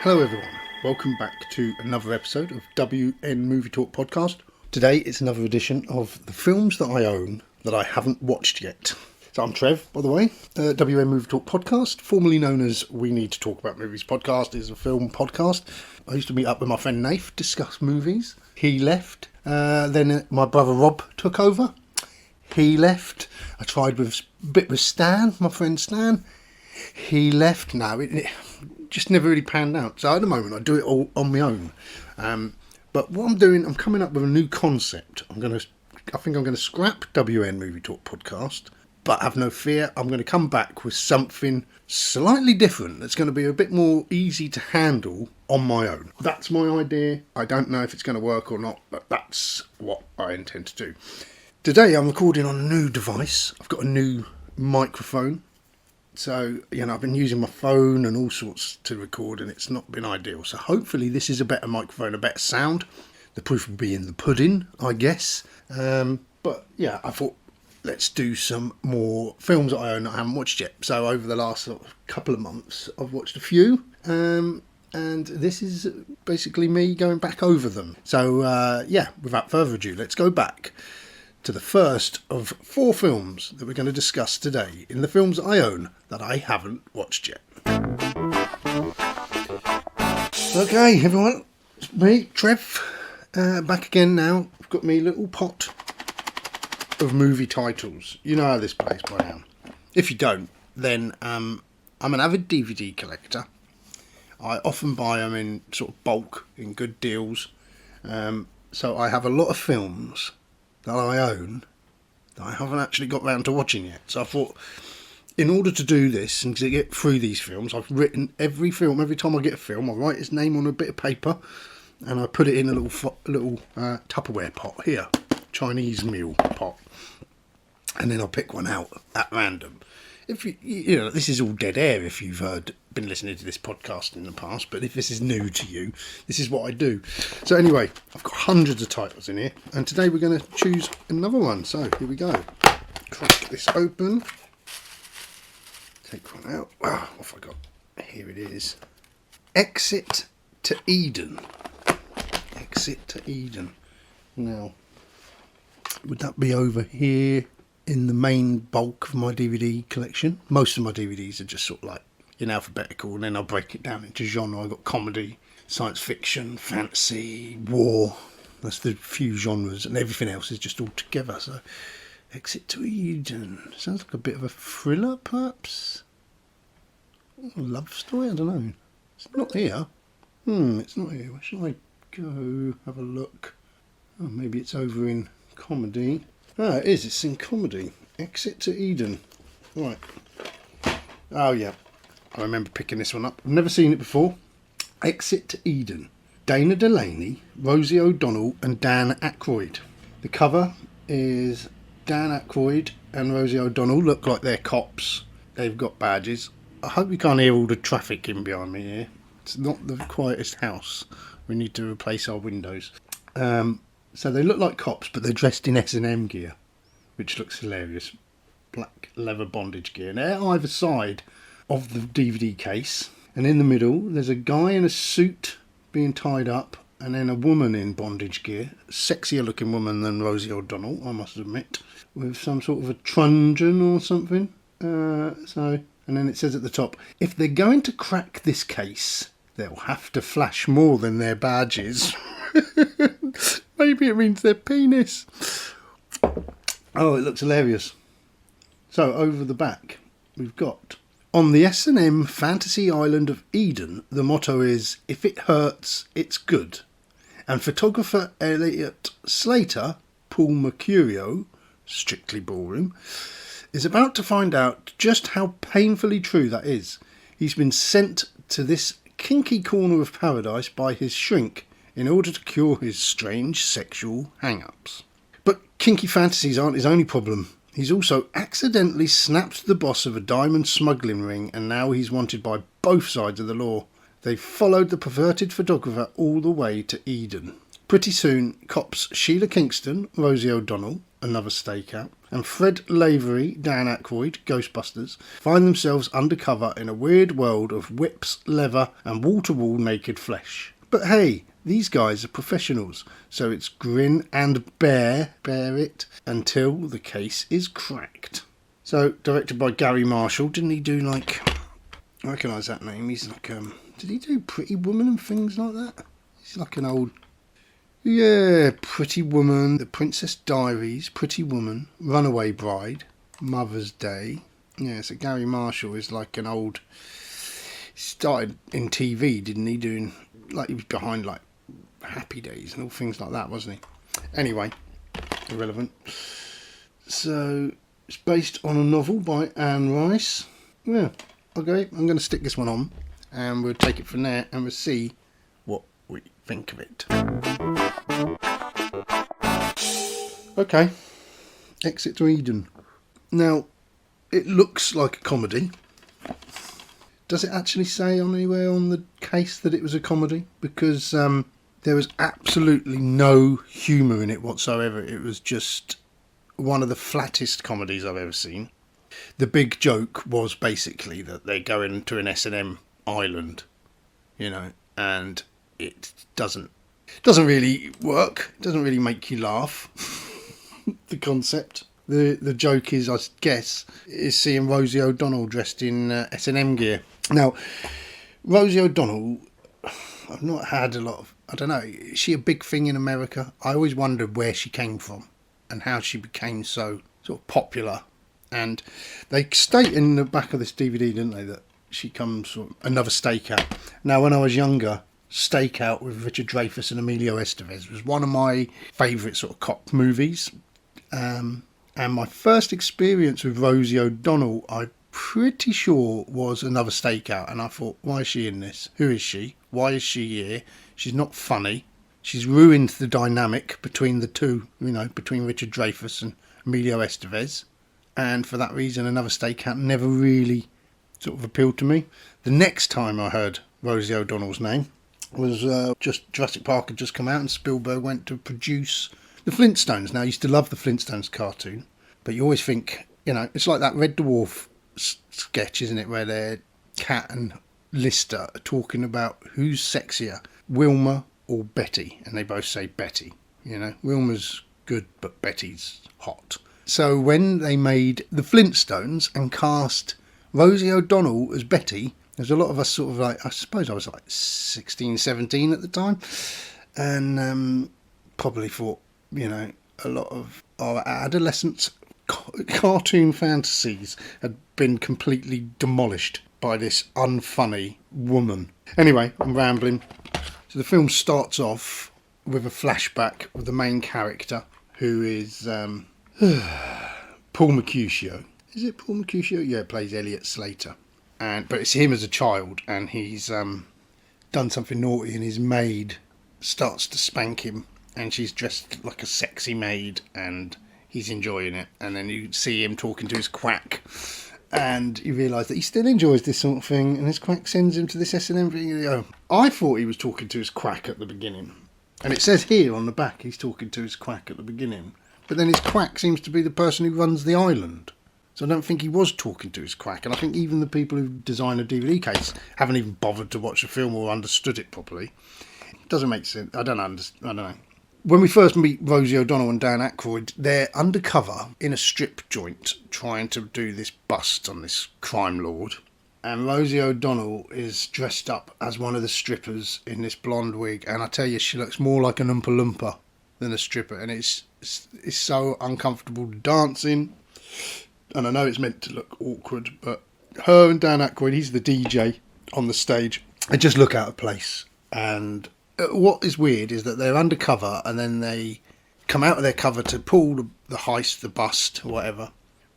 Hello everyone, welcome back to another episode of WN Movie Talk Podcast. Today it's another edition of the films that I own that I haven't watched yet. So I'm Trev, by the way. WN Movie Talk Podcast, formerly known as We Need to Talk About Movies Podcast, is a film podcast. I used to meet up with my friend Nath, discuss movies. He left. Then my brother Rob took over. He left. I tried with a bit with Stan, my friend Stan. He left. No, it just never really panned out. So at the moment I do it all on my own. But what I'm doing, I'm coming up with a new concept. I think I'm going to scrap WN Movie Talk Podcast, but have no fear, I'm going to come back with something slightly different that's going to be a bit more easy to handle on my own. That's my idea. I don't know if it's going to work or not, but that's what I intend to do. Today I'm recording on a new device. I've got a new microphone. So, I've been using my phone and all sorts to record and it's not been ideal. So hopefully this is a better microphone, a better sound. The proof will be in the pudding, I guess. But yeah, I thought let's do some more films that I own that I haven't watched yet. So over the last couple of months, I've watched a few. And this is basically me going back over them. So, without further ado, let's go back to the first of 4 films that we're going to discuss today in the films I own that I haven't watched yet. Okay, everyone, it's me, Trev, back again now. I've got me little pot of movie titles. You know how this plays by now. If you don't, then I'm an avid DVD collector. I often buy them in sort of bulk, in good deals. So I have a lot of films that I own that I haven't actually got round to watching yet. So I thought, in order to do this and to get through these films, I've written every film. Every time I get a film, I write its name on a bit of paper and I put it in a little Tupperware pot here, Chinese meal pot, and then I'll pick one out at random. If you this is all dead air if you've been listening to this podcast in the past, but if this is new to you, this is what I do. So anyway, I've got hundreds of titles in here, and today we're going to choose another one. So here we go. Crack this open. Take one out. Oh, what have I got? Here it is. Exit to Eden. Exit to Eden. Now, would that be over here in the main bulk of my DVD collection? Most of my DVDs are just sort of like in alphabetical, and then I'll break it down into genre. I've got comedy, science fiction, fantasy, war. That's the few genres, and everything else is just all together. So, Exit to Eden. Sounds like a bit of a thriller, perhaps? A love story? I don't know. It's not here. It's not here. Where shall I go? Have a look. Oh, maybe it's over in comedy. Ah, it is. It's in comedy. Exit to Eden. Right. Oh, yeah. I remember picking this one up. I've never seen it before. Exit to Eden. Dana Delaney, Rosie O'Donnell and Dan Aykroyd. The cover is Dan Aykroyd and Rosie O'Donnell look like they're cops. They've got badges. I hope you can't hear all the traffic in behind me here. It's not the quietest house. We need to replace our windows. So they look like cops, but they're dressed in S&M gear, which looks hilarious. Black leather bondage gear. And they're either side of the DVD case. And in the middle, there's a guy in a suit being tied up, and then a woman in bondage gear. Sexier looking woman than Rosie O'Donnell, I must admit, with some sort of a truncheon or something. And then it says at the top, if they're going to crack this case, they'll have to flash more than their badges. Maybe it means their penis. Oh, it looks hilarious. So over the back, we've got, on the S&M fantasy island of Eden, the motto is, if it hurts, it's good. And photographer Elliot Slater, Paul Mercurio, Strictly Ballroom, is about to find out just how painfully true that is. He's been sent to this kinky corner of paradise by his shrink in order to cure his strange sexual hang-ups. But kinky fantasies aren't his only problem. He's also accidentally snapped the boss of a diamond smuggling ring, and now he's wanted by both sides of the law. They've followed the perverted photographer all the way to Eden. Pretty soon, cops Sheila Kingston, Rosie O'Donnell, Another Stakeout, and Fred Lavery, Dan Aykroyd, Ghostbusters, find themselves undercover in a weird world of whips, leather, and wall-to-wall naked flesh. But hey, these guys are professionals, so it's grin and bear it until the case is cracked. So, directed by Gary Marshall. Didn't he do I recognise that name. He's like, did he do Pretty Woman and things like that? He's like an old... Yeah, Pretty Woman, The Princess Diaries, Pretty Woman, Runaway Bride, Mother's Day. Yeah, so Gary Marshall is like an old... He started in TV, didn't he? Doing... He was behind, Happy Days and all things like that, wasn't he? Anyway, irrelevant. So... It's based on a novel by Anne Rice. Yeah, okay, I'm going to stick this one on and we'll take it from there and we'll see what we think of it. Okay, Exit to Eden. Now, it looks like a comedy. Does it actually say anywhere on the case that it was a comedy? Because there was absolutely no humour in it whatsoever. It was just... one of the flattest comedies I've ever seen. The big joke was basically that they go into an S&M island, and it doesn't really work. It doesn't really make you laugh. The concept. The joke is, I guess, is seeing Rosie O'Donnell dressed in S&M gear. Now, Rosie O'Donnell, I've not had a lot of... I don't know, is she a big thing in America? I always wondered where she came from and how she became so sort of popular. And they state in the back of this DVD, didn't they, that she comes from Another Stakeout. Now, when I was younger, Stakeout with Richard Dreyfuss and Emilio Estevez was one of my favourite sort of cop movies. And my first experience with Rosie O'Donnell, I'm pretty sure, was Another Stakeout. And I thought, why is she in this? Who is she? Why is she here? She's not funny. She's ruined the dynamic between the two, between Richard Dreyfuss and Emilio Estevez. And for that reason, Another Stakeout never really sort of appealed to me. The next time I heard Rosie O'Donnell's name was just Jurassic Park had just come out and Spielberg went to produce the Flintstones. Now, I used to love the Flintstones cartoon, but you always think, it's like that Red Dwarf sketch, isn't it, where they're Cat and Lister are talking about who's sexier, Wilma or Betty, and they both say Betty. Wilma's good, but Betty's hot. So when they made the Flintstones and cast Rosie O'Donnell as Betty, there's a lot of us sort of I suppose I was 16, 17 at the time, and probably thought, a lot of our adolescents' cartoon fantasies had been completely demolished by this unfunny woman. Anyway, I'm rambling. So the film starts off with a flashback of the main character, who is Paul Mercutio. Is it Paul Mercutio? Yeah, plays Elliot Slater. But it's him as a child, and he's done something naughty, and his maid starts to spank him, and she's dressed like a sexy maid, and he's enjoying it. And then you see him talking to his quack, and you realise that he still enjoys this sort of thing, and his quack sends him to this S&M thing. I thought he was talking to his quack at the beginning, and it says here on the back he's talking to his quack at the beginning, but then his quack seems to be the person who runs the island. So I don't think he was talking to his quack, and I think even the people who design a DVD case haven't even bothered to watch the film or understood it properly. It doesn't make sense. I don't know. When we first meet Rosie O'Donnell and Dan Aykroyd, they're undercover in a strip joint trying to do this bust on this crime lord. And Rosie O'Donnell is dressed up as one of the strippers in this blonde wig. And I tell you, she looks more like an Oompa Loompa than a stripper. And it's so uncomfortable dancing. And I know it's meant to look awkward, but her and Dan Aykroyd, he's the DJ on the stage, they just look out of place. And what is weird is that they're undercover and then they come out of their cover to pull the heist, the bust, or whatever.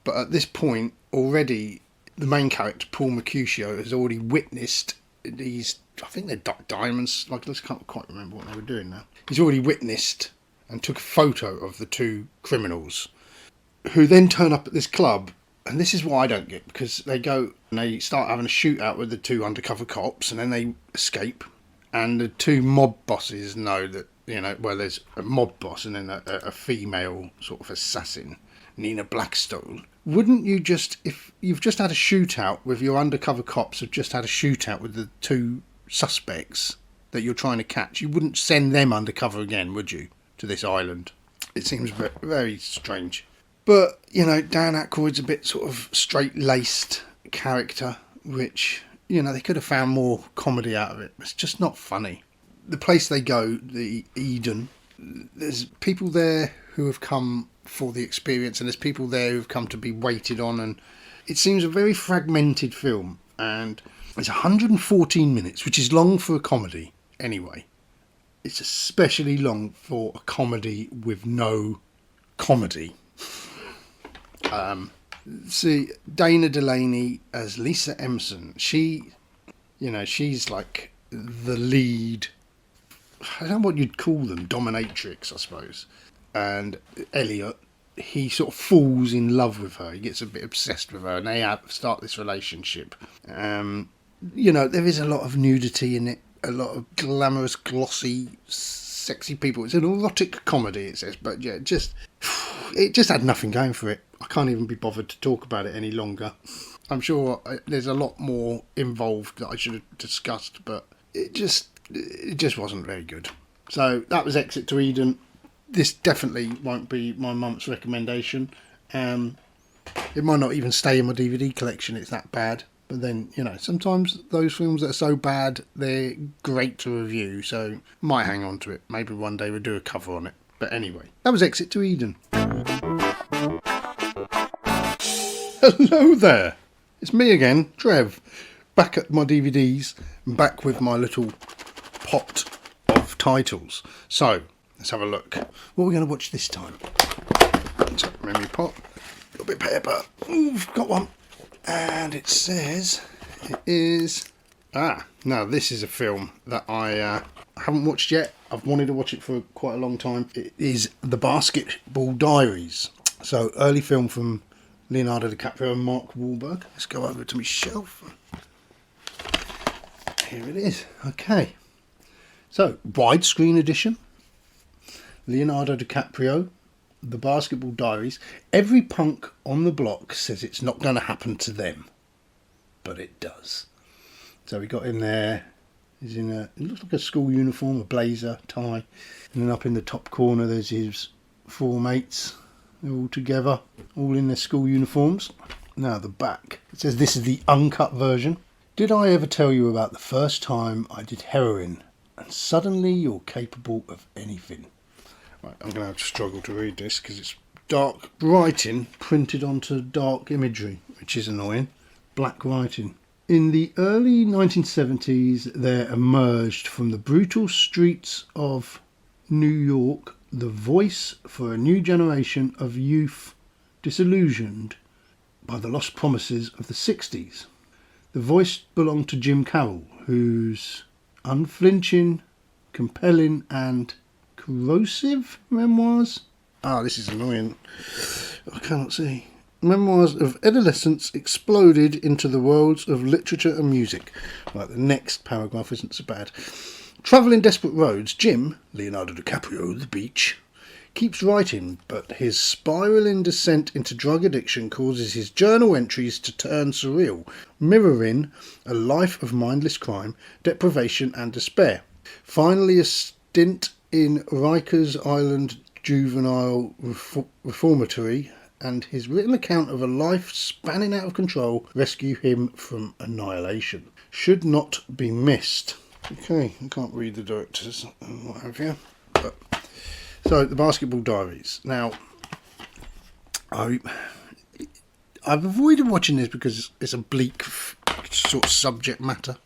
But at this point, already, the main character, Paul Mercutio, has already witnessed these, I think they're diamonds, I can't quite remember what they were doing now. He's already witnessed and took a photo of the two criminals, who then turn up at this club. And this is what I don't get, because they go and they start having a shootout with the two undercover cops, and then they escape. And the two mob bosses know that where there's a mob boss and then a female sort of assassin, Nina Blackstone. Wouldn't you just, if you've just had a shootout with your undercover cops, have just had a shootout with the two suspects that you're trying to catch, you wouldn't send them undercover again, would you, to this island? It seems very, very strange. But, Dan Aykroyd's a bit sort of straight-laced character, which, they could have found more comedy out of it. It's just not funny. The place they go, the Eden, there's people there who have come for the experience, and there's people there who've come to be waited on, and it seems a very fragmented film, and it's 114 minutes, which is long for a comedy anyway. It's especially long for a comedy with no comedy. See, Dana Delaney as Lisa Emerson, she's like the lead, I don't know what you'd call them, dominatrix, I suppose. And Elliot, he sort of falls in love with her. He gets a bit obsessed with her, and they start this relationship. There is a lot of nudity in it, a lot of glamorous, glossy, sexy people. It's an erotic comedy, it says, but yeah, it just had nothing going for it. I can't even be bothered to talk about it any longer. I'm sure there's a lot more involved that I should have discussed, but it just wasn't very good. So that was Exit to Eden. This definitely won't be my month's recommendation. It might not even stay in my DVD collection, it's that bad. But then, sometimes those films that are so bad, they're great to review, so might hang on to it. Maybe one day we'll do a cover on it. But anyway, that was Exit to Eden. Hello there! It's me again, Trev, back at my DVDs, back with my little pot of titles. So, let's have a look. What are we going to watch this time? So, memory pot, a little bit of paper. Ooh, I've got one. And it says, it is... now this is a film that I haven't watched yet. I've wanted to watch it for quite a long time. It is The Basketball Diaries. So, early film from Leonardo DiCaprio and Mark Wahlberg. Let's go over to my shelf. Here it is. Okay. So, widescreen edition. Leonardo DiCaprio, The Basketball Diaries. Every punk on the block says it's not going to happen to them. But it does. So we got him there. He's in it looks like a school uniform, a blazer, tie. And then up in the top corner there's his four mates. They're all together, all in their school uniforms. Now the back. It says this is the uncut version. Did I ever tell you about the first time I did heroin? And suddenly you're capable of anything. Right, I'm going to have to struggle to read this because it's dark writing printed onto dark imagery, which is annoying. Black writing. In the early 1970s, there emerged from the brutal streets of New York the voice for a new generation of youth disillusioned by the lost promises of the 60s. The voice belonged to Jim Carroll, whose unflinching, compelling and corrosive memoirs... this is annoying. I cannot see. Memoirs of adolescence exploded into the worlds of literature and music. Right, the next paragraph isn't so bad. Travelling desperate roads, Jim, Leonardo DiCaprio, the beach, keeps writing, but his spiralling descent into drug addiction causes his journal entries to turn surreal, mirroring a life of mindless crime, deprivation and despair. Finally, a stint in Rikers Island Juvenile Reformatory and his written account of a life spanning out of control rescue him from annihilation. Should not be missed. Okay, I can't read the directors and what have you. But, so, The Basketball Diaries. Now, I've avoided watching this because it's a bleak sort of subject matter.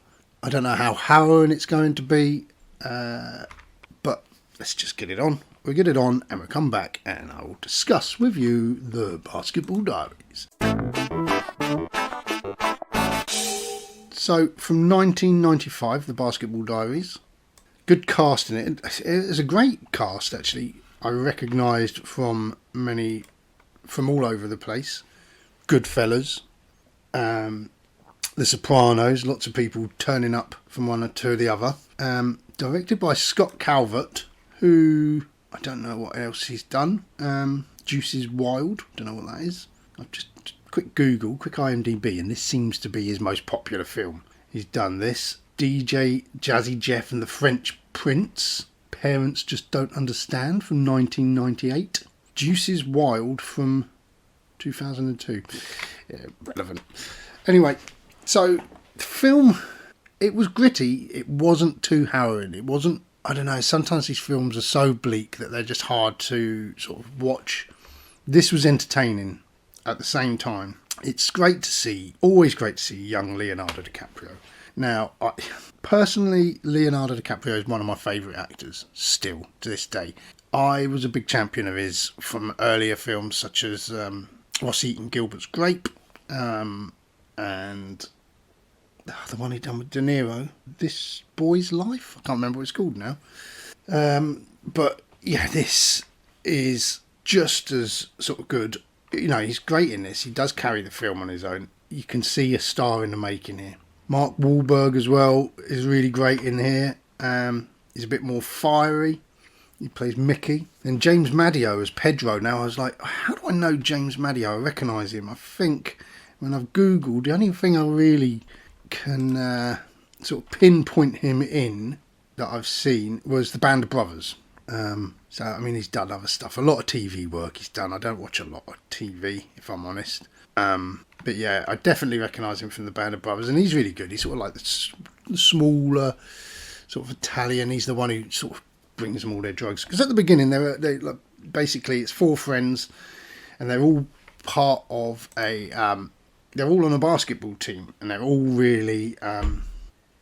I don't know how harrowing it's going to be, but let's just get it on. We'll get it on and we'll come back and I will discuss with you The Basketball Diaries. So, from 1995, The Basketball Diaries. Good cast in it. It's a great cast, actually. I recognised from all over the place. Goodfellas. The Sopranos. Lots of people turning up from one to the other. Directed by Scott Calvert, who I don't know what else he's done. Juices Wild, don't know what that is. I've just quick Google, quick IMDb, and this seems to be his most popular film. He's done this. DJ Jazzy Jeff and the French Prince. Parents Just Don't Understand from 1998. Juices Wild from 2002. Yeah, relevant. Anyway, so the film, it was gritty. It wasn't too harrowing. It wasn't, I don't know, sometimes these films are so bleak that they're just hard to sort of watch. This was entertaining at the same time. It's great to see, always great to see young Leonardo DiCaprio. Now, personally, Leonardo DiCaprio is one of my favourite actors, still, to this day. I was a big champion of his from earlier films such as Ross Eaton Gilbert's Grape, and the one he done with De Niro, This Boy's Life. I can't remember what it's called now. But yeah, this is just as sort of good. You know, he's great in this. He does carry the film on his own. You can see a star in the making here. Mark Wahlberg as well is really great in here. He's a bit more fiery. He plays Mickey. And James Madio as Pedro. Now I was like, how do I know James Madio? I recognise him. I think when I've Googled, the only thing I really can sort of pinpoint him in that I've seen was The Band of Brothers. So, I mean, he's done other stuff. A lot of TV work he's done. I don't watch a lot of TV, if I'm honest. But yeah, I definitely recognise him from The Band of Brothers. And he's really good. He's sort of like the smaller sort of Italian. He's the one who sort of brings them all their drugs. Because at the beginning, they like, basically, it's four friends. And they're all part of a... they're all on a basketball team. And they're all really...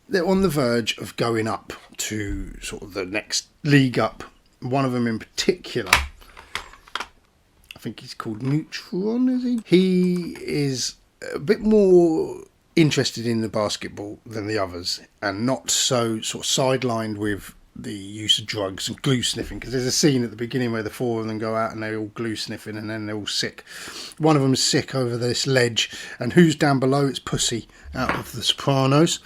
they're on the verge of going up to sort of the next league up. One of them in particular, I think he's called Neutron, is he? He is a bit more interested in the basketball than the others, and not so sort of sidelined with the use of drugs and glue sniffing, because there's a scene at the beginning where the four of them go out and they're all glue sniffing and then they're all sick. One of them's sick over this ledge, and who's down below? It's Pussy out of The Sopranos.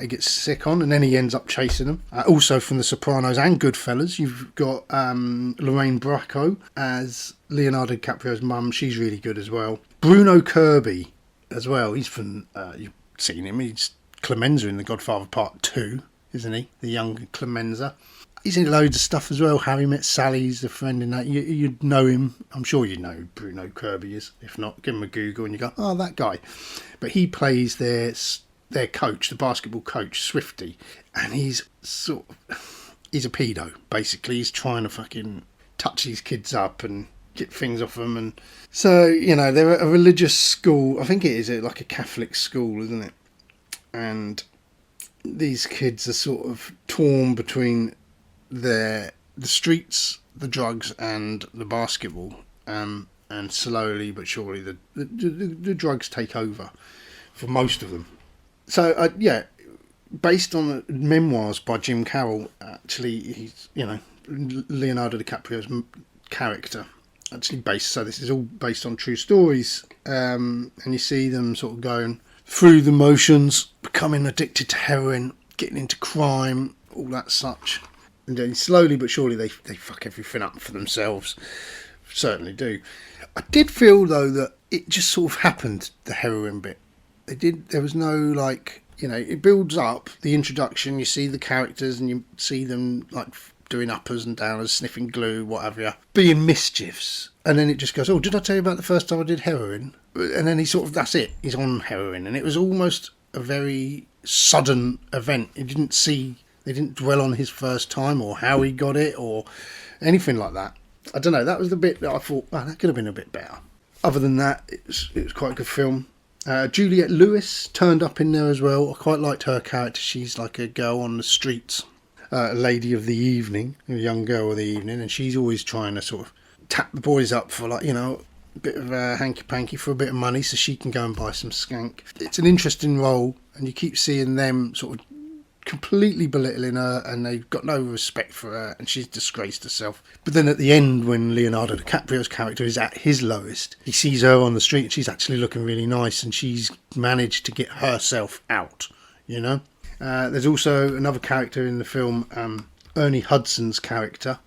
He gets sick on, and then he ends up chasing them. Also from The Sopranos and Goodfellas, you've got Lorraine Bracco as Leonardo DiCaprio's mum. She's really good as well. Bruno Kirby as well. He's from, you've seen him, he's Clemenza in The Godfather Part 2. Isn't he? The young Clemenza. He's in loads of stuff as well. Harry Met Sally's a friend in that. You'd know him. I'm sure you know who Bruno Kirby is. If not, give him a Google and you go, oh, that guy. But he plays their coach, the basketball coach, Swifty. And he's sort of... he's a pedo, basically. He's trying to fucking touch these kids up and get things off them. And so, you know, they're at a religious school. I think it is like a Catholic school, isn't it? And... these kids are sort of torn between the streets, the drugs, and the basketball. And slowly but surely, the drugs take over for most of them. So, yeah, based on memoirs by Jim Carroll, actually, he's, you know, Leonardo DiCaprio's character, actually based. So this is all based on true stories, and you see them sort of going through the motions, becoming addicted to heroin, getting into crime, all that such. And then slowly but surely they fuck everything up for themselves. Certainly do. I did feel, though, that it just sort of happened, the heroin bit. There was no, like, you know, it builds up, the introduction, you see the characters and you see them, like, doing uppers and downers, sniffing glue, what have you, being mischiefs. And then it just goes, oh, did I tell you about the first time I did heroin? And then he sort of, that's it, he's on heroin. And it was almost a very sudden event. They didn't dwell on his first time or how he got it or anything like that. I don't know, that was the bit that I thought, oh, that could have been a bit better. Other than that, it was quite a good film. Juliette Lewis turned up in there as well. I quite liked her character. She's like a girl on the streets, a lady of the evening, a young girl of the evening, and she's always trying to sort of tap the boys up for, like, you know, a bit of a hanky-panky for a bit of money so she can go and buy some skank. It's an interesting role, and you keep seeing them sort of completely belittling her, and they've got no respect for her, and she's disgraced herself. But then at the end, when Leonardo DiCaprio's character is at his lowest, he sees her on the street and she's actually looking really nice, and she's managed to get herself out, you know. There's also another character in the film, Ernie Hudson's character,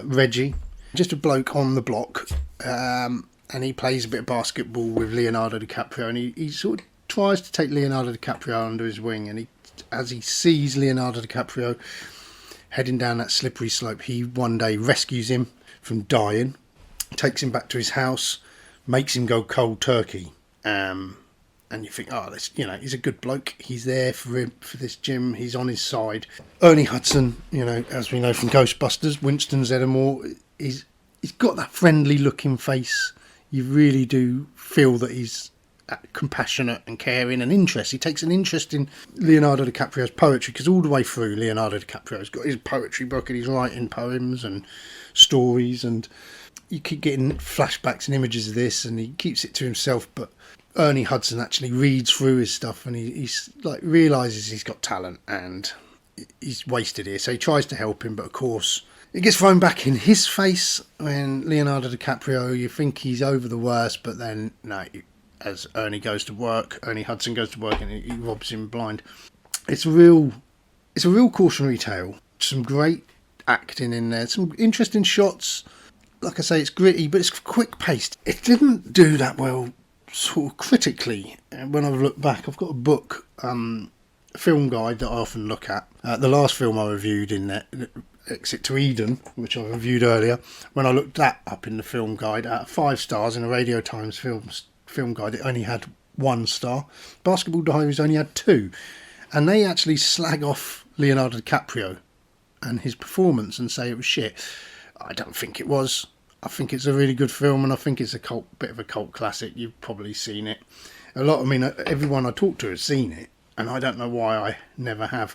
Reggie, just a bloke on the block, and he plays a bit of basketball with Leonardo DiCaprio, and he sort of tries to take Leonardo DiCaprio under his wing, and as he sees Leonardo DiCaprio heading down that slippery slope, he one day rescues him from dying, takes him back to his house, makes him go cold turkey. And you think, oh, this, he's a good bloke. He's there for him, for this Jim. He's on his side. Ernie Hudson, as we know from Ghostbusters, Winston Zeddemore, he's got that friendly looking face. You really do feel that he's compassionate and caring and interest. He takes an interest in Leonardo DiCaprio's poetry, because all the way through, Leonardo DiCaprio's got his poetry book and he's writing poems and stories, and you keep getting flashbacks and images of this, and he keeps it to himself, but Ernie Hudson actually reads through his stuff, and he's like realises he's got talent and he's wasted here, so he tries to help him, but of course it gets thrown back in his face when Leonardo DiCaprio, you think he's over the worst, but then no, as Ernie Hudson goes to work and he robs him blind. It's a real cautionary tale. Some great acting in there, some interesting shots. Like I say, it's gritty, but it's quick paced. It didn't do that well sort of critically. When I look back, I've got a book, film guide that I often look at. The last film I reviewed in that, Exit to Eden, which I reviewed earlier, when I looked that up in the film guide, out of 5 stars in a Radio Times film guide, it only had 1 star. Basketball Diaries only had 2, and they actually slag off Leonardo DiCaprio and his performance and say it was shit. I don't think it was. I think it's a really good film, and I think it's a bit of a cult classic. You've probably seen it. Everyone I talk to has seen it, and I don't know why I never have.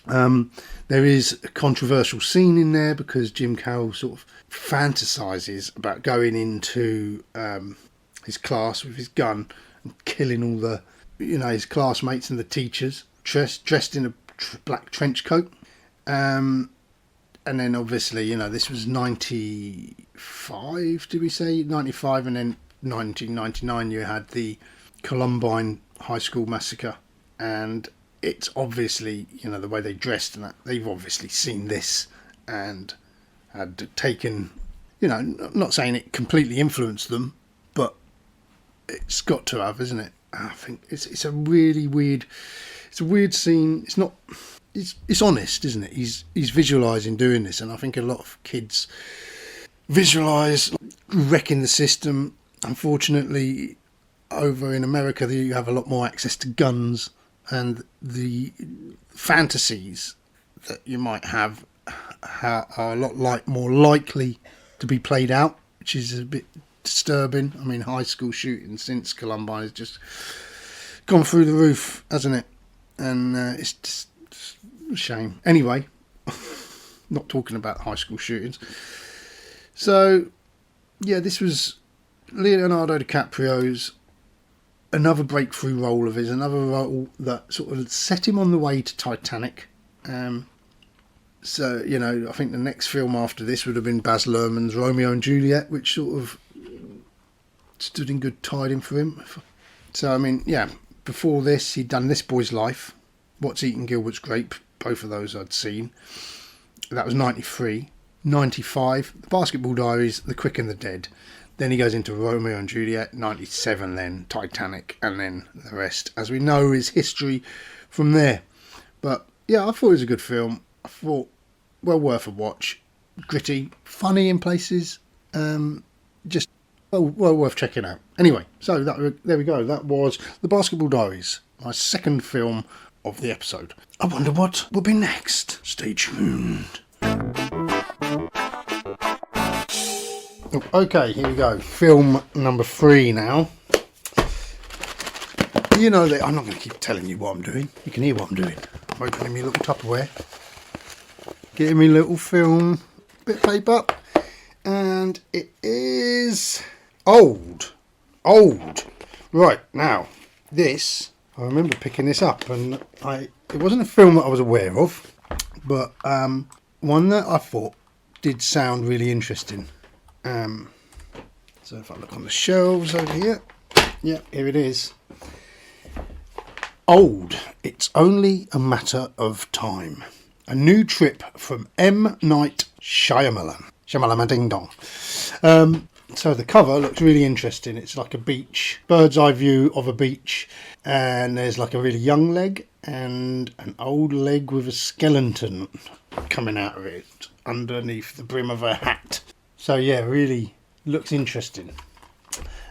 There is a controversial scene in there because Jim Carroll sort of fantasises about going into his class with his gun and killing all the, his classmates and the teachers, dressed in a black trench coat. And then obviously, this was 95, did we say? 95, and then 1999 you had the Columbine High School massacre. And it's obviously, the way they dressed and that, they've obviously seen this and had taken, not saying it completely influenced them, but it's got to have, isn't it? I think it's a really weird, it's a weird scene. It's not... It's honest, isn't it? He's visualising doing this, and I think a lot of kids visualise wrecking the system. Unfortunately, over in America, you have a lot more access to guns, and the fantasies that you might have are a lot more likely to be played out, which is a bit disturbing. I mean, high school shooting since Columbine has just gone through the roof, hasn't it? And it's just a shame. Anyway, not talking about high school shootings. So, yeah, this was Leonardo DiCaprio's another breakthrough role of his, another role that sort of set him on the way to Titanic. So, I think the next film after this would have been Baz Luhrmann's Romeo and Juliet, which sort of stood in good tiding for him. So, I mean, yeah, before this, he'd done This Boy's Life, What's Eating Gilbert's Grape, both of those I'd seen. That was 93. 95, The Basketball Diaries, The Quick and the Dead. Then he goes into Romeo and Juliet, 97 then, Titanic, and then the rest, as we know, is history from there. But, yeah, I thought it was a good film. I thought, well worth a watch. Gritty, funny in places, just well worth checking out. Anyway, so there we go. That was The Basketball Diaries, my second film of the episode. I wonder what will be next. Stay tuned. Okay, here we go. Film number 3 now. You know that I'm not going to keep telling you what I'm doing. You can hear what I'm doing. I'm opening me a little Tupperware, getting me a little film, bit of paper, and it is old. Right, now this, I remember picking this up, and it wasn't a film that I was aware of, but one that I thought did sound really interesting. So if I look on the shelves over here, yeah, here it is. Old, It's Only a Matter of Time. A new trip from M. Night Shyamalan. Shamalama ding dong. So the cover looks really interesting. It's like a beach, bird's eye view of a beach, and there's like a really young leg and an old leg with a skeleton coming out of it underneath the brim of her hat. So yeah, really looks interesting.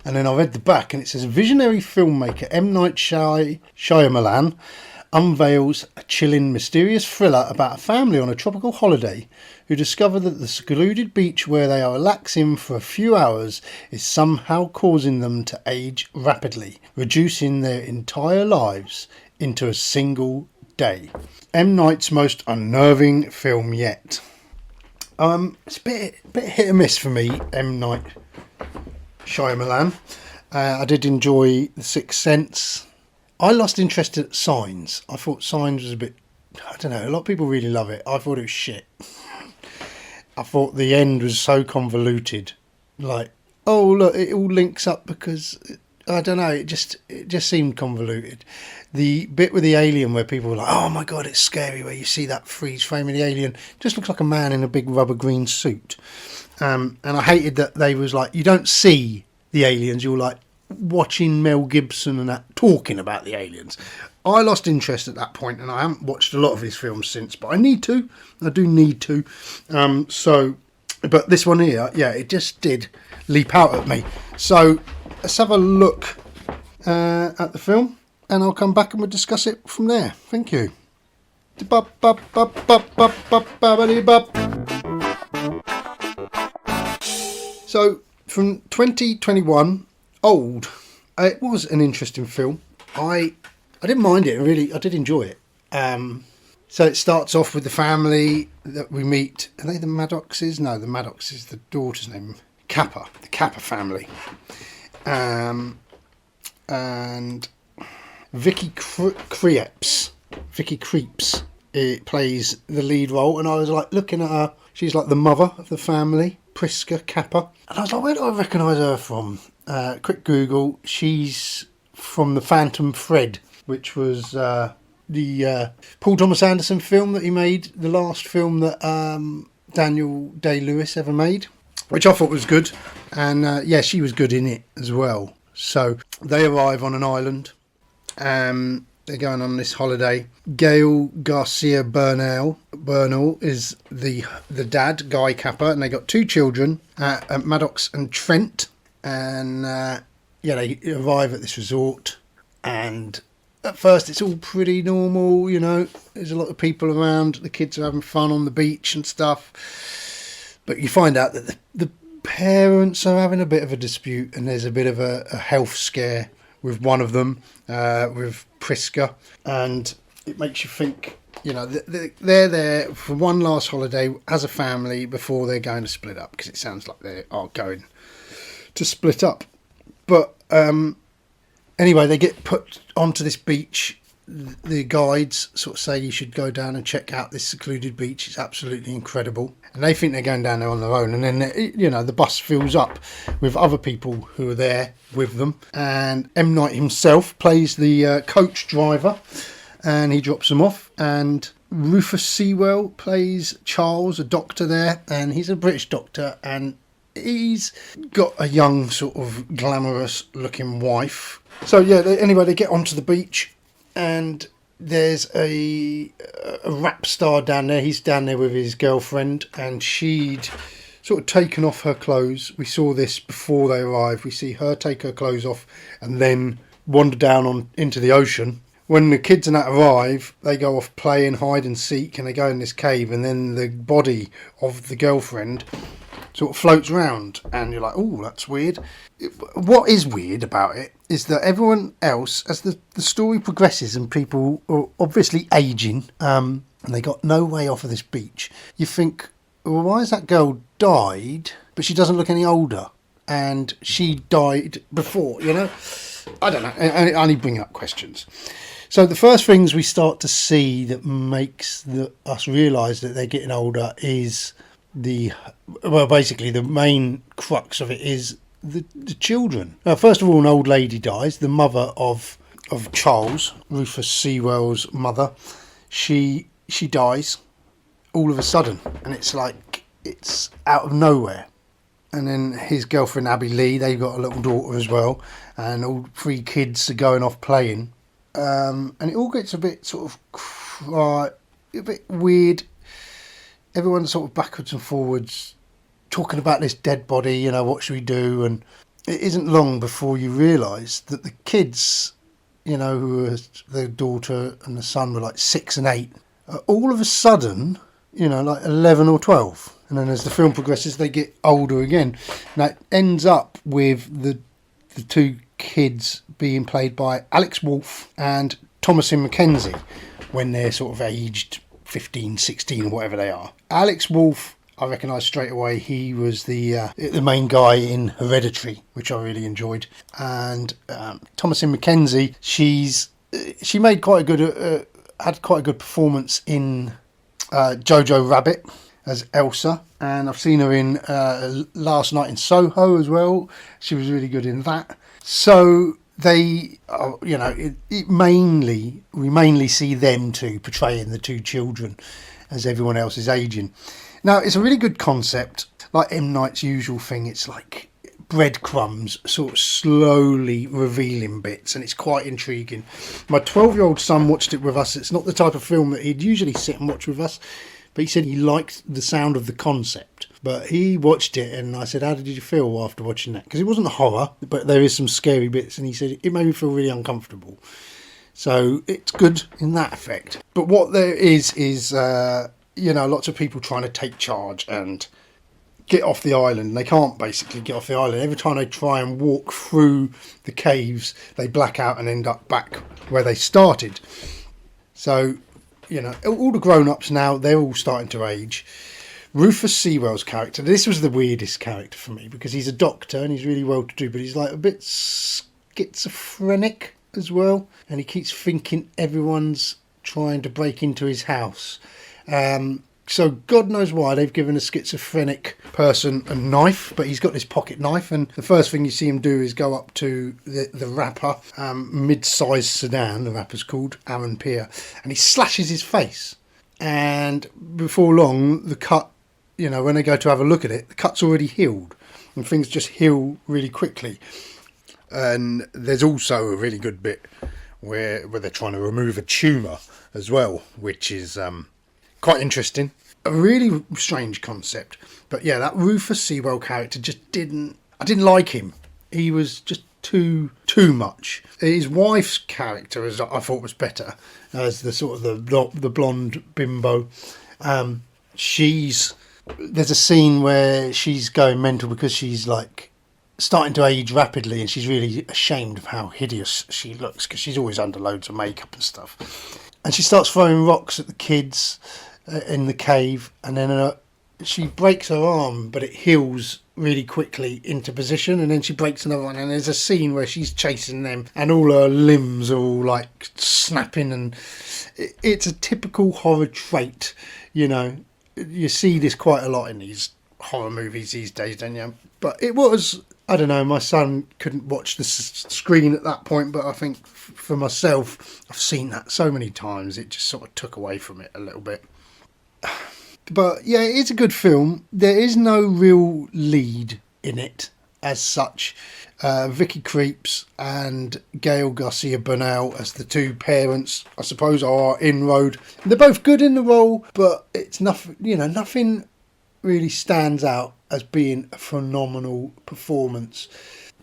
And then I read the back and it says visionary filmmaker M. Night Shyamalan unveils a chilling, mysterious thriller about a family on a tropical holiday who discover that the secluded beach where they are relaxing for a few hours is somehow causing them to age rapidly, reducing their entire lives into a single day. M. Night's most unnerving film yet. It's a bit hit and miss for me, M. Night Shyamalan. I did enjoy The Sixth Sense. I lost interest at Signs. I thought Signs was a bit, I don't know, a lot of people really love it. I thought it was shit. I thought the end was so convoluted. Like, oh look, it all links up because, I don't know, it just seemed convoluted. The bit with the alien where people were like, oh my god, it's scary, where you see that freeze frame of the alien, just looks like a man in a big rubber green suit. And I hated that they was like, you don't see the aliens, you're like watching Mel Gibson and that talking about the aliens. I lost interest at that point, and I haven't watched a lot of his films since, but I do need to. But this one here, yeah, it just did leap out at me. So let's have a look at the film, and I'll come back and we'll discuss it from there. Thank you. So from 2021, Old. It was an interesting film. I didn't mind it, really. I did enjoy it. So it starts off with the family that we meet. Are they the Maddoxes? No, the Maddox is the daughter's name. Kappa, the Kappa family. And Vicky Creeps plays the lead role, and I was like looking at her. She's like the mother of the family, Priska Kappa, and I was like, where do I recognise her from? Quick Google. She's from the Phantom Thread, which was the Paul Thomas Anderson film that he made, the last film that Daniel Day-Lewis ever made, which I thought was good. And yeah, she was good in it as well. So they arrive on an island. They're going on this holiday. Gail Garcia Bernal is the dad, Guy Kappa, and they got two children, Maddox and Trent. And yeah, they arrive at this resort, and at first it's all pretty normal, you know. There's a lot of people around, the kids are having fun on the beach and stuff. But you find out that the parents are having a bit of a dispute, and there's a bit of a health scare with one of them, with Priska, and it makes you think, you know, they're there for one last holiday as a family before they're going to split up, because it sounds like they are going to split up. But anyway, they get put onto this beach. The guides sort of say you should go down and check out this secluded beach. It's absolutely incredible. And they think they're going down there on their own. And then, you know, the bus fills up with other people who are there with them. And M. Night himself plays the coach driver, and he drops them off. And Rufus Sewell plays Charles, a doctor there. And he's a British doctor, and he's got a young, sort of glamorous looking wife. So yeah, anyway, they get onto the beach, and there's a rap star down there. He's down there with his girlfriend, and she'd sort of taken off her clothes. We saw this before they arrived. We see her take her clothes off and then wander down into the ocean. When the kids and that arrive, they go off playing hide and seek, and they go in this cave, and then the body of the girlfriend sort of floats around, and you're like, oh, that's weird. What is weird about it is that everyone else, as the story progresses and people are obviously aging, and they got no way off of this beach, you think, well, why has that girl died, but she doesn't look any older, and she died before, you know? I don't know. I only bring up questions. So the first things we start to see that makes us realise that they're getting older is basically the main crux of it is the children. First of all, an old lady dies, the mother of Charles, Rufus Sewell's mother. She dies all of a sudden, and it's like, it's out of nowhere. And then his girlfriend Abby Lee, they've got a little daughter as well, and all 3 kids are going off playing, and it all gets a bit sort of a bit weird. Everyone's sort of backwards and forwards talking about this dead body, you know, what should we do? And it isn't long before you realise that the kids, you know, who were the daughter and the son were like 6 and 8, are all of a sudden, you know, like 11 or 12. And then as the film progresses, they get older again. Now it ends up with the 2 kids being played by Alex Wolff and Thomasin McKenzie when they're sort of aged 15, 16, or whatever they are. Alex Wolff, I recognise straight away. He was the main guy in Hereditary, which I really enjoyed. And Thomasin McKenzie, she made quite a good had quite a good performance in Jojo Rabbit as Elsa, and I've seen her in Last Night in Soho as well. She was really good in that. So they, you know, we mainly see them 2 portraying the 2 children as everyone else is aging. Now, it's a really good concept, like M. Night's usual thing. It's like breadcrumbs sort of slowly revealing bits, and it's quite intriguing. My 12-year-old son watched it with us. It's not the type of film that he'd usually sit and watch with us, but he said he liked the sound of the concept. But he watched it, and I said, how did you feel after watching that? Because it wasn't horror, but there is some scary bits, and he said it made me feel really uncomfortable. So it's good in that effect. But what there is you know, lots of people trying to take charge and get off the island. They can't basically get off the island. Every time they try and walk through the caves, they black out and end up back where they started. So, you know, all the grown-ups now, they're all starting to age. Rufus Sewell's character, this was the weirdest character for me, because he's a doctor and he's really well-to-do, but he's like a bit schizophrenic as well, and he keeps thinking everyone's trying to break into his house. So God knows why they've given a schizophrenic person a knife, but he's got this pocket knife, and the first thing you see him do is go up to the rapper, mid-sized sedan, the rapper's called, Aaron Pierre, and he slashes his face. And before long, the cut, you know, when they go to have a look at it, the cut's already healed, and things just heal really quickly. And there's also a really good bit where they're trying to remove a tumour as well, which is quite interesting. A really strange concept. But yeah, that Rufus Sewell character just I didn't like him. He was just too much. His wife's character, as I thought, was better, as the sort of the blonde bimbo. There's a scene where she's going mental because she's like starting to age rapidly, and she's really ashamed of how hideous she looks because she's always under loads of makeup and stuff. And she starts throwing rocks at the kids in the cave, and then she breaks her arm, but it heals really quickly into position, and then she breaks another one, and there's a scene where she's chasing them and all her limbs are all like snapping, and it's a typical horror trait. You know, you see this quite a lot in these horror movies these days, don't you? But it was, I don't know, my son couldn't watch the screen at that point, but I think for myself, I've seen that so many times, it just sort of took away from it a little bit. But yeah, it's a good film. There is no real lead in it as such. Vicky Creeps and Gail Garcia Bernal as the 2 parents, I suppose, are inroad. They're both good in the role, but it's nothing, you know, nothing really stands out as being a phenomenal performance.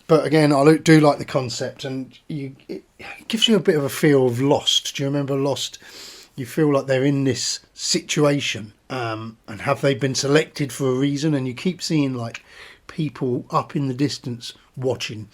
But again, I do like the concept, and it gives you a bit of a feel of Lost. Do you remember Lost? You feel like they're in this situation, and have they been selected for a reason? And you keep seeing like people up in the distance watching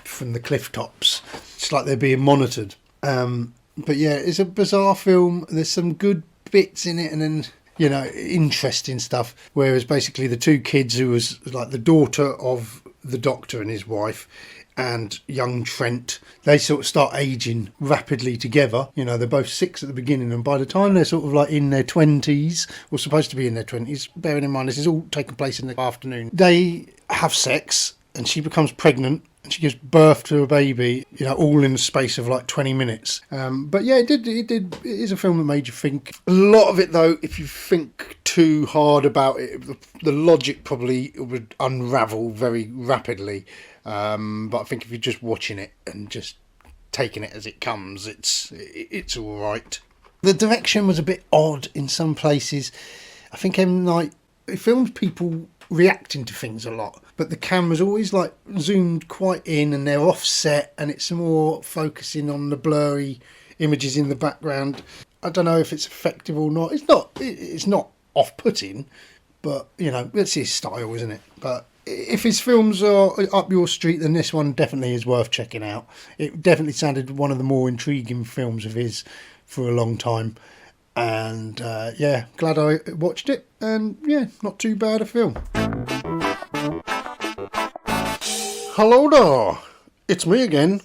from the cliff tops. It's like they're being monitored. But yeah, it's a bizarre film. There's some good bits in it, and then, you know, interesting stuff. Whereas basically the 2 kids, who was like the daughter of the doctor and his wife, and young Trent, they sort of start aging rapidly together. You know, they're both 6 at the beginning, and by the time they're sort of like in their 20s, or supposed to be in their 20s, bearing in mind this is all taking place in the afternoon, they have sex, and she becomes pregnant, and she gives birth to a baby, all in the space of like 20 minutes. But yeah, it is a film that made you think. A lot of it, though, if you think too hard about it, the logic probably would unravel very rapidly. But I think if you're just watching it and just taking it as it comes, it's all right. The direction was a bit odd in some places. I think it films people reacting to things a lot, but the camera's always like zoomed quite in and they're offset, and it's more focusing on the blurry images in the background. I don't know if it's effective or not. It's not off-putting, but it's his style, isn't it? But if his films are up your street, then this one definitely is worth checking out. It definitely sounded one of the more intriguing films of his for a long time. And glad I watched it. And yeah, not too bad a film. Hello there, it's me again.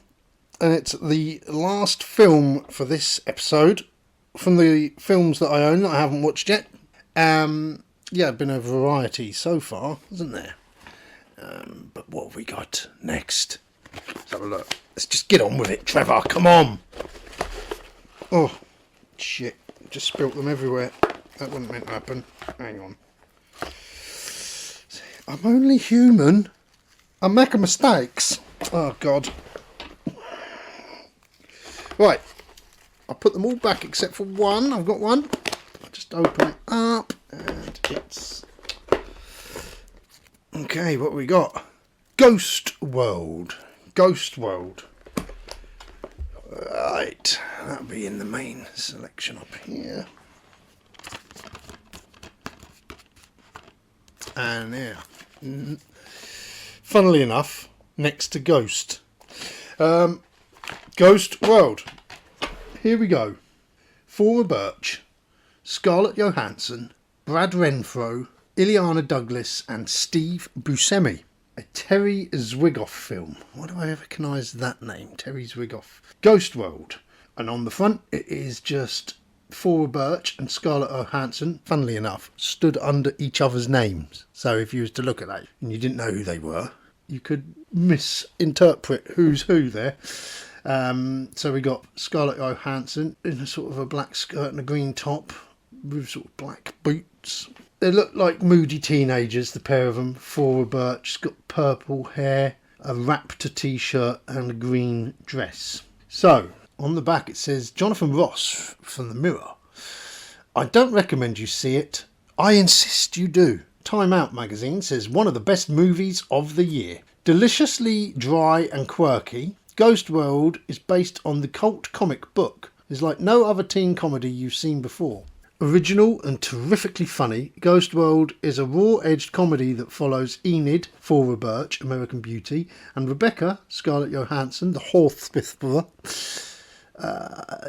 And it's the last film for this episode from the films that I own that I haven't watched yet. Been a variety so far, isn't there? But what have we got next? Let's have a look. Let's just get on with it, Trevor. Come on. Oh, shit. Just spilt them everywhere. That wasn't meant to happen. Hang on. I'm only human. I'm making mistakes. Oh, God. Right. I'll put them all back except for one. I've got one. I'll just open it up. And it's... Okay, what we got? Ghost World. Ghost World. Right, that'll be in the main selection up here. And yeah, funnily enough, next to Ghost. Ghost World. Here we go. Thora Birch, Scarlett Johansson, Brad Renfro, Ileana Douglas and Steve Buscemi. A Terry Zwigoff film. Why do I recognise that name? Terry Zwigoff. Ghost World. And on the front it is just Thora Birch and Scarlett Johansson, funnily enough, stood under each other's names. So if you was to look at that and you didn't know who they were, you could misinterpret who's who there. So we got Scarlett Johansson in a sort of a black skirt and a green top with sort of black boots. They look like moody teenagers, the pair of them. Thora Birch's got purple hair, a Raptor t-shirt and a green dress. So, on the back it says, Jonathan Ross from The Mirror. I don't recommend you see it. I insist you do. Time Out magazine says one of the best movies of the year. Deliciously dry and quirky, Ghost World is based on the cult comic book. It's like no other teen comedy you've seen before. Original and terrifically funny, Ghost World is a raw-edged comedy that follows Enid, Thora Birch, American Beauty, and Rebecca, Scarlett Johansson, the Horse-Whisperer,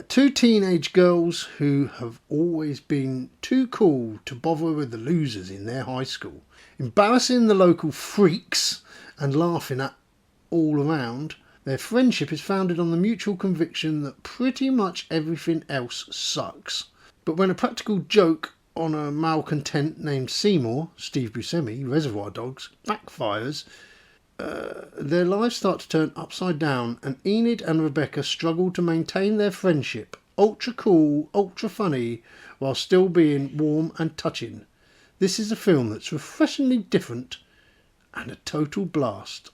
two teenage girls who have always been too cool to bother with the losers in their high school, embarrassing the local freaks and laughing at all around. Their friendship is founded on the mutual conviction that pretty much everything else sucks. But when a practical joke on a malcontent named Seymour, Steve Buscemi, Reservoir Dogs, backfires, their lives start to turn upside down, and Enid and Rebecca struggle to maintain their friendship, ultra cool, ultra funny, while still being warm and touching. This is a film that's refreshingly different and a total blast.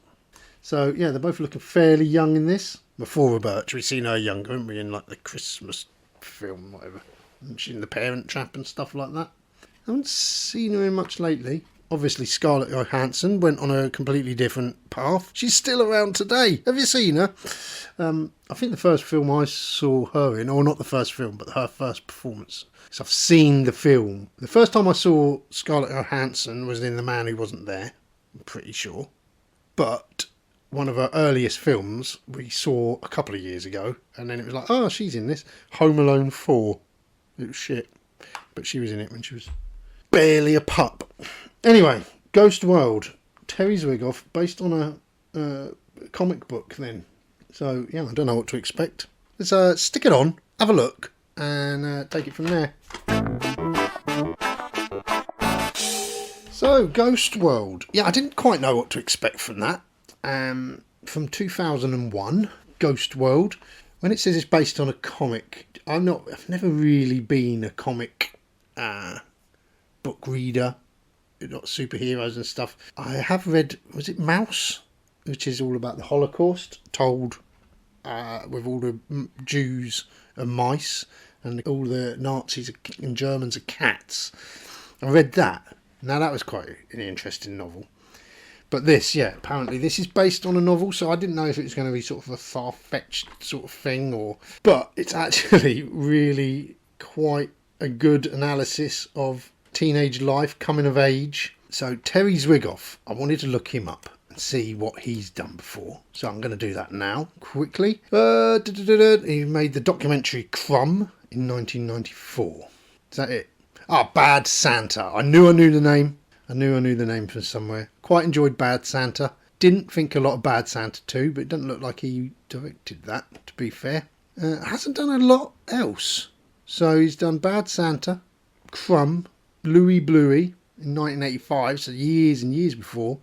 So, yeah, they're both looking fairly young in this. Before Birch, we've seen her younger, haven't we, in like the Christmas film, whatever. She's in The Parent Trap and stuff like that. I haven't seen her in much lately. Obviously, Scarlett Johansson went on a completely different path. She's still around today. Have you seen her? I think the first film I saw her in, or not the first film, but her first performance. So I've seen the film. The first time I saw Scarlett Johansson was in The Man Who Wasn't There. I'm pretty sure. But one of her earliest films we saw a couple of years ago, and then it was like, oh, she's in this. Home Alone 4. It was shit, but she was in it when she was barely a pup. Anyway, Ghost World, Terry Zwigoff, based on a comic book then. So, yeah, I don't know what to expect. Let's stick it on, have a look, and take it from there. So, Ghost World. Yeah, I didn't quite know what to expect from that. from 2001, Ghost World. When it says it's based on a comic, I've never really been a comic book reader, not superheroes and stuff. I have read, was it Mouse, which is all about the Holocaust, told with all the Jews are mice and all the Nazis and Germans are cats. I read that. Now that was quite an interesting novel. But this, yeah, apparently this is based on a novel, so I didn't know if it was going to be sort of a far-fetched sort of thing, but it's actually really quite a good analysis of teenage life, coming of age. So Terry Zwigoff, I wanted to look him up and see what he's done before. So I'm going to do that now, quickly. He made the documentary Crumb in 1994. Is that it? Bad Santa. I knew the name. I knew the name from somewhere. Quite enjoyed Bad Santa. Didn't think a lot of Bad Santa 2, but it doesn't look like he directed that, to be fair. Hasn't done a lot else. So he's done Bad Santa, Crumb, Louie Bluey in 1985, so years and years before.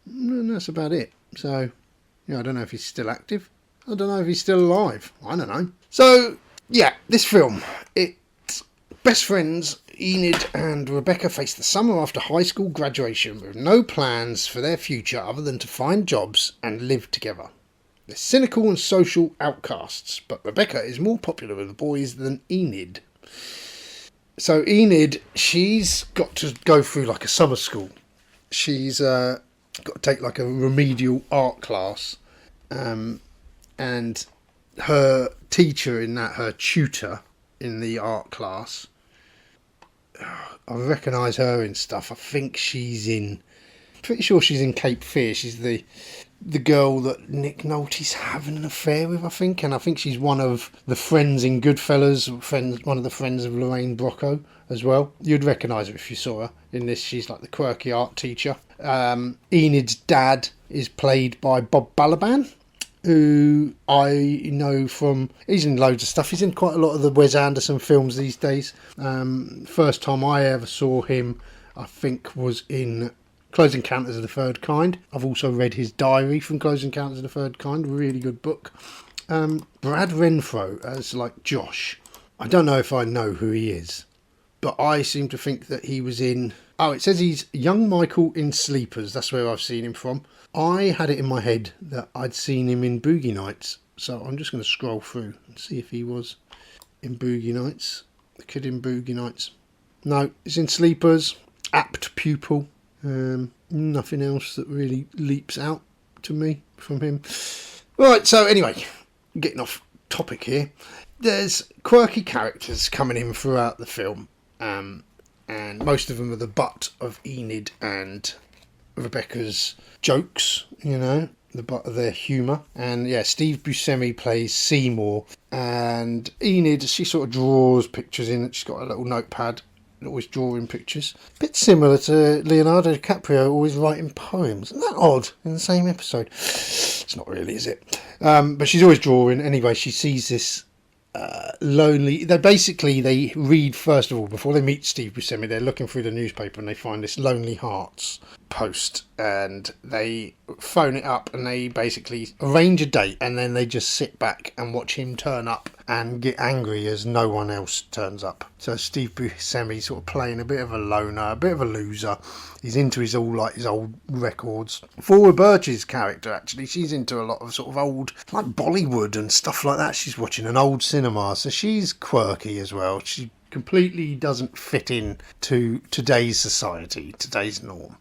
And that's about it. So, yeah, I don't know if he's still active. I don't know if he's still alive. I don't know. So, yeah, this film, it's best friends Enid and Rebecca face the summer after high school graduation with no plans for their future other than to find jobs and live together. They're cynical and social outcasts, but Rebecca is more popular with the boys than Enid. So Enid, she's got to go through like a summer school. She's got to take like a remedial art class, and her teacher in that, her tutor in the art class, I recognise her in stuff. I think pretty sure she's in Cape Fear. She's the girl that Nick Nolte's having an affair with, I think. And I think she's one of the friends in Goodfellas, one of the friends of Lorraine Bracco as well. You'd recognise her if you saw her in this. She's like the quirky art teacher. Enid's dad is played by Bob Balaban, who I know from, he's in loads of stuff. He's in quite a lot of the Wes Anderson films these days. First time I ever saw him, I think, was in Close Encounters of the Third Kind. I've also read his diary from Close Encounters of the Third Kind, really good book. Brad Renfro as like Josh. I don't know if I know who he is, but I seem to think that he was in, it says he's young Michael in Sleepers. That's where I've seen him from. I had it in my head that I'd seen him in Boogie Nights, so I'm just going to scroll through and see if he was in Boogie Nights. The kid in Boogie Nights. No, he's in Sleepers. Apt pupil. Nothing else that really leaps out to me from him. Right, so anyway, getting off topic here. There's quirky characters coming in throughout the film, and most of them are the butt of Enid and Rebecca's jokes, the butt of their humour. And yeah, Steve Buscemi plays Seymour, and Enid, she sort of draws pictures in. She's got a little notepad, always drawing pictures. A bit similar to Leonardo DiCaprio always writing poems. Isn't that odd in the same episode? It's not really, is it? But she's always drawing. Anyway, she sees this lonely, they read, first of all, before they meet Steve Buscemi, they're looking through the newspaper and they find this Lonely Hearts post, and they phone it up and they basically arrange a date, and then they just sit back and watch him turn up and get angry as no one else turns up. So Steve Buscemi sort of playing a bit of a loner, a bit of a loser. He's into his old records. Flora Birch's character, actually, she's into a lot of sort of old, like Bollywood and stuff like that. She's watching an old cinema, so she's quirky as well. She completely doesn't fit in to today's society, today's norm.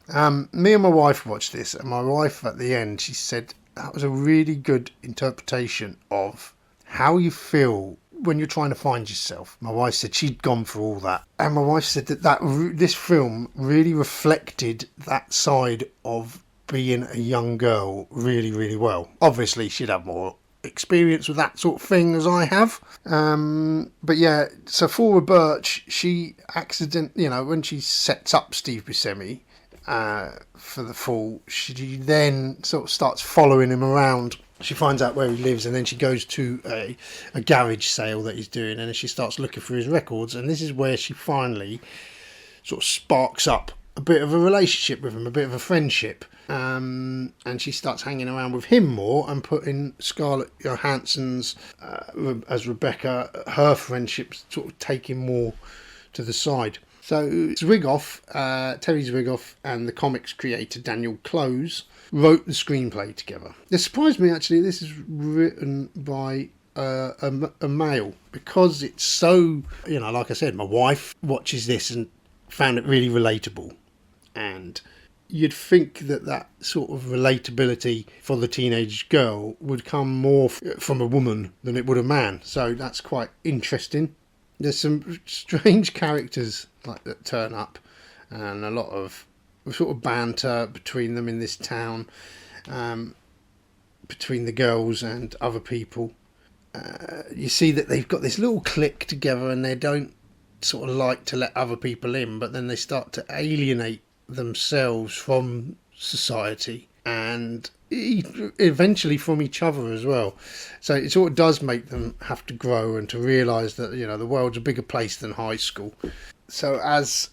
Me and my wife watched this, and my wife at the end, she said that was a really good interpretation of how you feel when you're trying to find yourself. My wife said she'd gone through all that, and my wife said that this film really reflected that side of being a young girl really, really well. Obviously, she'd have more experience with that sort of thing as I have. But yeah, so Flora Birch, she when she sets up Steve Buscemi for the fall, she then sort of starts following him around. She finds out where he lives, and then she goes to a garage sale that he's doing, and then she starts looking through his records, and this is where she finally sort of sparks up a bit of a relationship with him, a bit of a friendship. And she starts hanging around with him more and putting Scarlett Johansson's as Rebecca, her friendships sort of taking more to the side. So Zwigoff, Terry Zwigoff, and the comics creator Daniel Close wrote the screenplay together. It surprised me actually this is written by a male, because it's so, like I said, my wife watches this and found it really relatable, and you'd think that sort of relatability for the teenage girl would come more from a woman than it would a man, so that's quite interesting. There's some strange characters that turn up, and a lot of sort of banter between them in this town, between the girls and other people. You see that they've got this little clique together, and they don't sort of like to let other people in, but then they start to alienate themselves from society and eventually from each other as well. So it sort of does make them have to grow and to realise that the world's a bigger place than high school. So as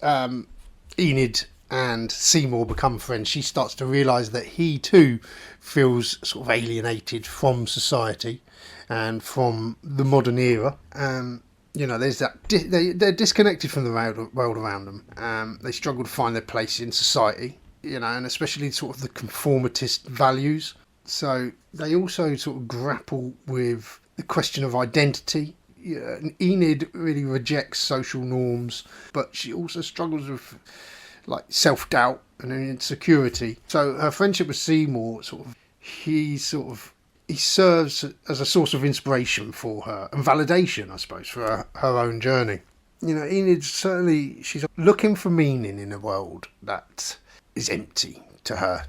Enid and Seymour become friends, she starts to realise that he too feels sort of alienated from society and from the modern era. There's that they're disconnected from the world around them. They struggle to find their place in society, and especially sort of the conformist values. So they also sort of grapple with the question of identity. Enid really rejects social norms, but she also struggles with self-doubt and insecurity. So her friendship with Seymour he serves as a source of inspiration for her and validation, I suppose, for her own journey. Enid certainly, she's looking for meaning in a world that is empty to her.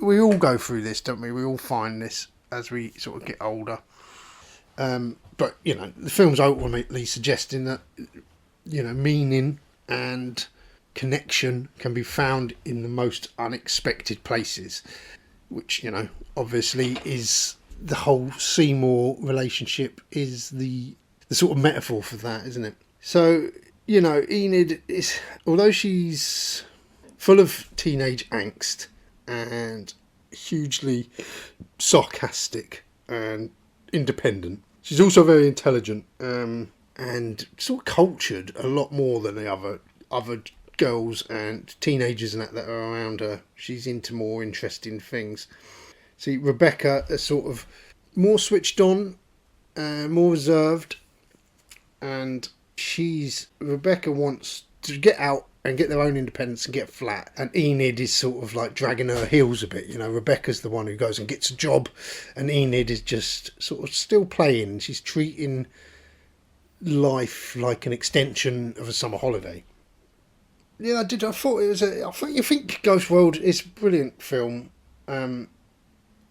We all go through this, don't we? We all find this as we sort of get older. But the film's ultimately suggesting that meaning and connection can be found in the most unexpected places, which obviously is the whole Seymour relationship is the sort of metaphor for that, isn't it? So Enid is, although she's full of teenage angst and hugely sarcastic and independent, she's also very intelligent and sort of cultured a lot more than the other girls and teenagers and that are around her. She's into more interesting things. See, Rebecca is sort of more switched on, more reserved, and Rebecca wants to get out and get their own independence and get flat, and Enid is sort of dragging her heels a bit. Rebecca's the one who goes and gets a job, and Enid is just sort of still playing. She's treating life like an extension of a summer holiday. Yeah, I thought it was I think Ghost World is a brilliant film.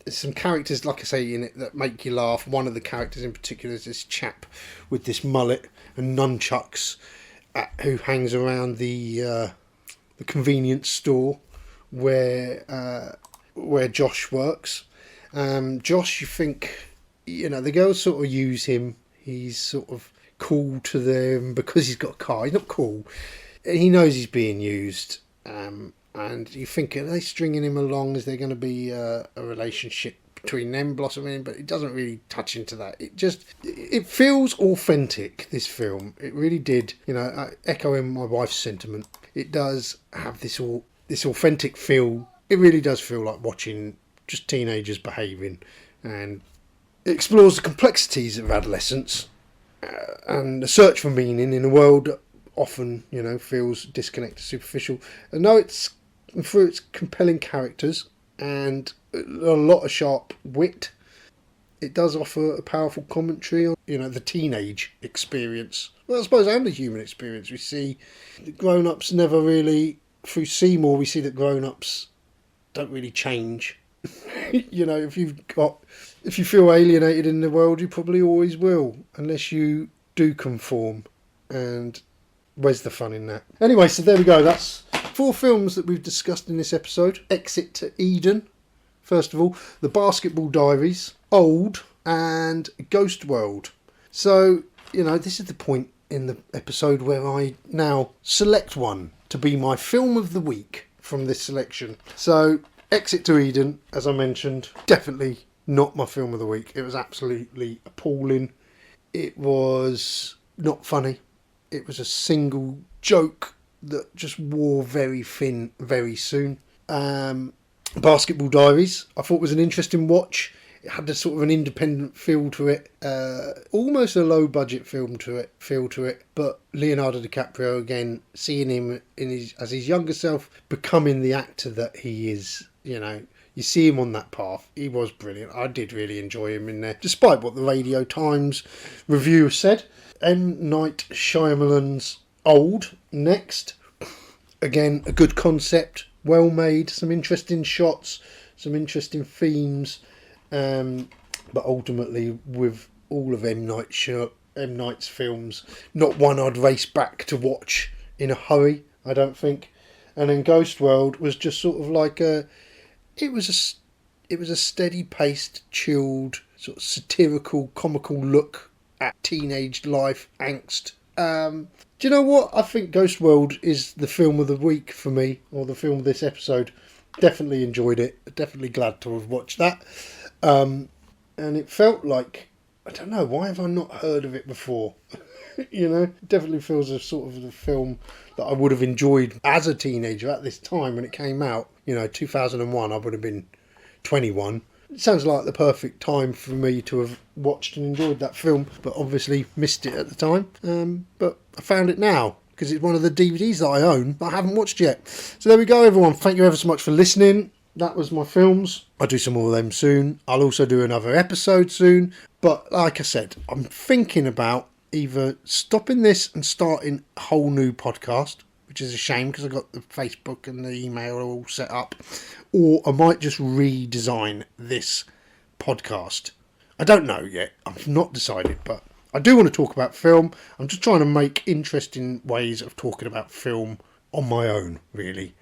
There's some characters, like I say, in it that make you laugh. One of the characters in particular is this chap with this mullet and nunchucks who hangs around the convenience store where Josh works. Josh, you think, the girls sort of use him. He's sort of cool to them because he's got a car. He's not cool. He knows he's being used. And you think, are they stringing him along? Is there going to be a relationship between them blossoming? But it doesn't really touch into that. It feels authentic, this film. It really did. Echoing my wife's sentiment, it does have this authentic feel. It really does feel like watching just teenagers behaving, and it explores the complexities of adolescence and the search for meaning in a world that often, feels disconnected, superficial. And no, it's through its compelling characters and a lot of sharp wit, it does offer a powerful commentary on, the teenage experience. Well, I suppose, and the human experience. We see the grown-ups never really, through Seymour, we see that grown-ups don't really change. If you feel alienated in the world, you probably always will, unless you do conform. And where's the fun in that? Anyway, so there we go. That's 4 films that we've discussed in this episode. Exit to Eden, first of all. The Basketball Diaries, Old, and Ghost World. So, this is the point in the episode where I now select one to be my film of the week from this selection. So, Exit to Eden, as I mentioned, definitely not my film of the week. It was absolutely appalling. It was not funny. It was a single joke that just wore very thin very soon. Basketball Diaries, I thought was an interesting watch. It had a sort of an independent feel to it, almost a low budget feel to it. But Leonardo DiCaprio, again, seeing him as his younger self, becoming the actor that he is, you see him on that path. He was brilliant. I did really enjoy him in there, despite what the Radio Times review said. M. Night Shyamalan's Old, next. Again, a good concept, well made, some interesting shots, some interesting themes. But ultimately, with all of M. Night's films, not one I'd race back to watch in a hurry, I don't think. And then Ghost World was just sort of like it was a steady paced, chilled, sort of satirical, comical look at teenage life angst. Do you know what? I think Ghost World is the film of the week for me, or the film of this episode. Definitely enjoyed it. Definitely glad to have watched that. And it felt like, I don't know, why have I not heard of it before? It definitely feels a sort of the film that I would have enjoyed as a teenager at this time when it came out. 2001, I would have been 21. It sounds like the perfect time for me to have watched and enjoyed that film, but obviously missed it at the time. But I found it now, because it's one of the DVDs that I own that I haven't watched yet. So there we go, everyone. Thank you ever so much for listening. That was my films. I'll do some more of them soon. I'll also do another episode soon. But like I said, I'm thinking about either stopping this and starting a whole new podcast, which is a shame because I've got the Facebook and the email all set up, or I might just redesign this podcast. I don't know yet. I've not decided, but I do want to talk about film. I'm just trying to make interesting ways of talking about film on my own, really.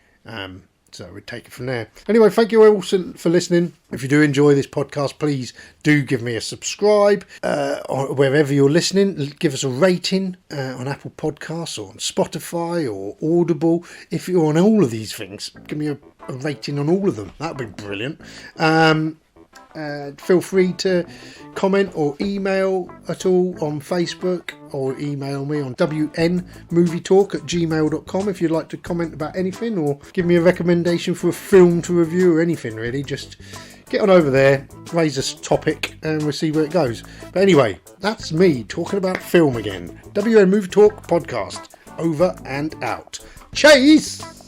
So we'll take it from there. Anyway, thank you all for listening. If you do enjoy this podcast, please do give me a subscribe. Or wherever you're listening, give us a rating on Apple Podcasts or on Spotify or Audible. If you're on all of these things, give me a rating on all of them. That would be brilliant. Feel free to comment or email at all on Facebook, or email me on wnmovietalk@gmail.com if you'd like to comment about anything, or give me a recommendation for a film to review, or anything really. Just get on over there, raise a topic, and we'll see where it goes. But anyway, that's me talking about film again. WN Movie Talk podcast, over and out. Chase!